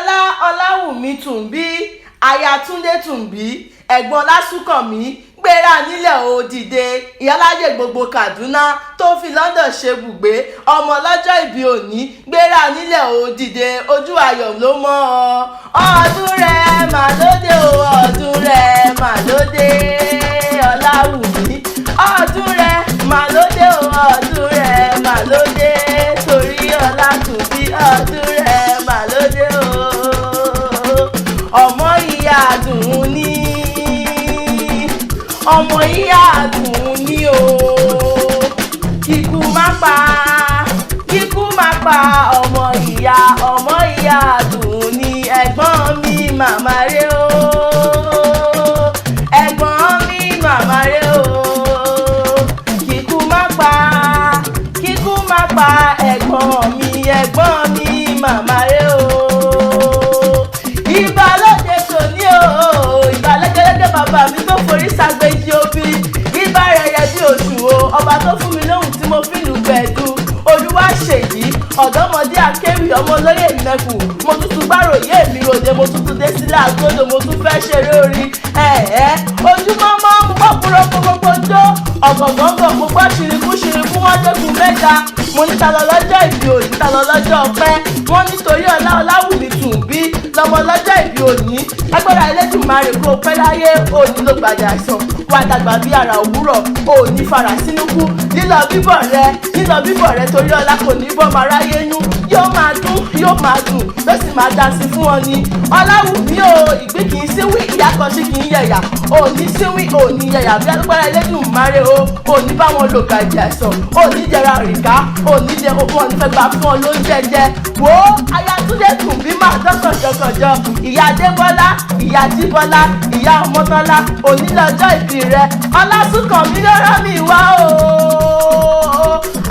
Ìyálá Ọláwùmí Tùnbí aya Túndé Tùnbí ẹ̀gbọ́n Lásùnkànmí gbéra nílẹ̀ ó dìde ìyálájẹ gbogbo Kaduna tó fi London ṣe bùgbé ọmọ lọ́jọ́ ìbí òní gbéra nílẹ̀ ó dìde ojú ayọ̀ ló mọ́ ọ ọdún rẹ̀ mà lóde o ọdún rẹ̀ mà lóde Ọláwùmí ọdún rẹ̀ mà lóde o ọdún rẹ̀ mà lóde torí Ọlátúnjí ọdún rẹ̀ mà lóde o ọmọ ìyá dùn ní ọmọ ìyá dùn ní o kíkú má pa ọmọ ìyá dùn ní ẹ̀gbọ́n mi màmá rẹ o ẹ̀gbọ́n mi màmá rẹ o kíkú má pa ẹ̀gbọ́n mi màmá rẹ o ìbálòdè tòní o ìbálẹ́gẹ́lẹ́gẹ́ bàbá mi tó forí ságbèjì òbí ibà rẹ̀rẹ̀ bí oṣù o ọba tó fún mi lóhùn tí mo fi lù gbẹ̀dú olúwa ṣèyí ọ̀dọ́mọdé akéwì ọmọ olóyè ìmẹ̀kù mo tuntun gbàròyé mi ròde mo tuntun dé sílẹ̀ àgọ́dọ̀ mo tún fẹ́ ṣeré orí ojúmọ́ mọ́ mo gbọ́ gbogbo jó ọ̀gọ̀ngọ̀ngọ̀ mo gbọ́ ṣìrìkú wọ́n dẹ́kun mẹ́ta mo níta lọ lọ́jọ́ ìbí òní ta lọ lọ́jọ́ ọpẹ́ wọ́n nítorí Ọláwùmí Tùnbí lọ́mọ lọ́jọ́ ìbí òní agbára Elédùmarè kó pẹ́ láyé òní ló gbàjà àìsàn wà dàgbà bí ara òwúrọ̀ òní fara sínú kú lílọ bíbọ̀ rẹ torí ọlá kò ní bọ́ máa ráyé nú yóò máa dùn ló sì máa dá sí fún ọ ní Ọláwùmí o ìgbín kì í síwí ìyá kan sí kì í yẹ̀yà òní síwí òní yẹ̀yà bí agbára Elédùmarè o òní bá wọn lò gàjì àìsàn òní jẹra rìká òní jẹ ogún ọ̀ní fẹ́ gbà fún ọ ló ń jẹjẹ wò ó aya Túndé Tùnbí máa dọ́kànjọkànjọ ìyá Adébọ́lá ìyá Jíbọ́lá ìyá Ọmọ́tọ́lá òní lọ́jọ́ ìbí rẹ Ọlásùnkànmí ló rán mi wá o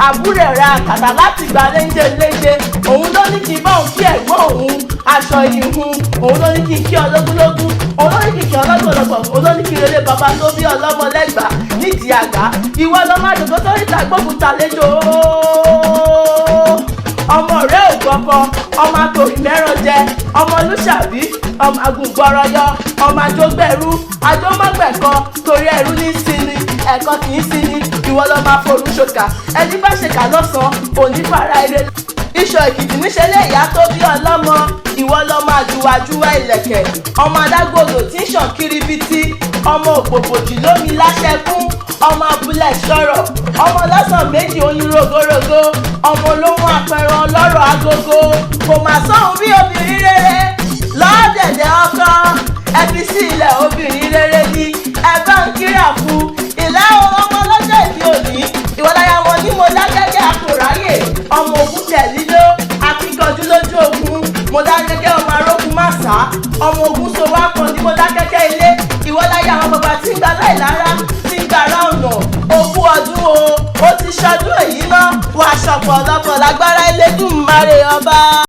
àbúrò rẹ àkàtà láti gba léńjẹ òun ló ní kí n bá òun kí ẹ̀gbọ́n òun aṣọ ìhun òun ló ní kí n kí ọlọ́gúnlógún òun ló ní kí n kí ọlọ́gbọ̀lọ́gbọ̀ òun ló ní kí n relé bàbá tó bí ọlọ́mọ lẹ́gbàá nídìí àgbá ìwọ lọ́mọ àdògbò tó ríta gbógunta lẹ́jọ́ ọmọ rẹ ò gbọ́kọ ọmọ àtòrí mẹ́ràn jẹ ọmọ olùṣàbí ọmọ agùngbọ̀rọ̀yọ ọmọ àjọgbẹ̀rú àjọmọ́gbẹ̀kọ torí ẹrú ní sinmi ẹ̀kọ́ kì í sinmi ìwọ lọ́ máa forú ṣòkà ẹni bá ṣèkà lọ́sàn-án òní fara ire iṣọ Èkìtì níṣẹ́ lé ìyá tó bí ọlọ́mọ ìwọ lọ́ máa juwájúwá ìlẹ̀kẹ̀ ọmọ adágbòdò tí ń ṣàn kiribiti ọmọ òpòpòjì lómi láṣẹkún ọmọ abúlé ṣọ̀rọ̀ ọmọ lọ́sàn méjì oyin rogorogo ọmọ olóhùn apẹ̀rọ ọlọ́rọ̀ agogo kò mà sóhun bí obìnrin rere lọ́dẹ̀dẹ̀ ọkọ ẹbí sí ilẹ̀ obìnrin rere ní ẹgbẹ́ ń kíra fún ilẹ̀ ọmọ lọ́jọ́ ìbí òní ìwọláyà wọn ní Modakeke àkòráyè ọmọ ogun tẹ̀líló akíkanjú lójú ogun Modakeke ọmọ arógun màsà ọmọ ogun so wá kan ní Modakeke ilé ìwọláyà àwọn bàbá tí ń gba láìlára tí ń gbàrà ọ̀nà ogún ọdún o ó ti ṣọdún èyí náà wàá ṣọ̀pọ̀ ọ̀lọ́pọ̀ lágbára Elédùmarè ọba.